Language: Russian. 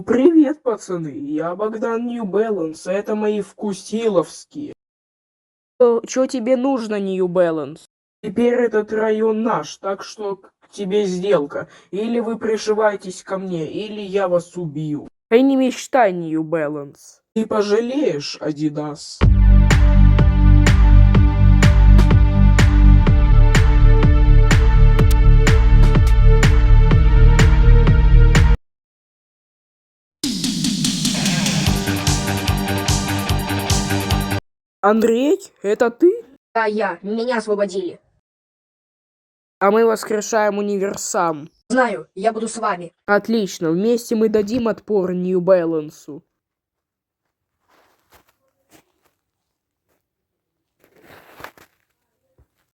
Привет, пацаны, я Богдан New Balance, это мои вкусиловские. Чё тебе нужно, New Balance? Теперь этот район наш, так что к тебе сделка. Или вы пришиваетесь ко мне, или я вас убью. Эй, не мечтай, New Balance. Ты пожалеешь, Адидас. Андрей, это ты? Да, меня освободили. А мы воскрешаем универсам. Знаю, я буду с вами. Отлично, вместе мы дадим отпор New Balance.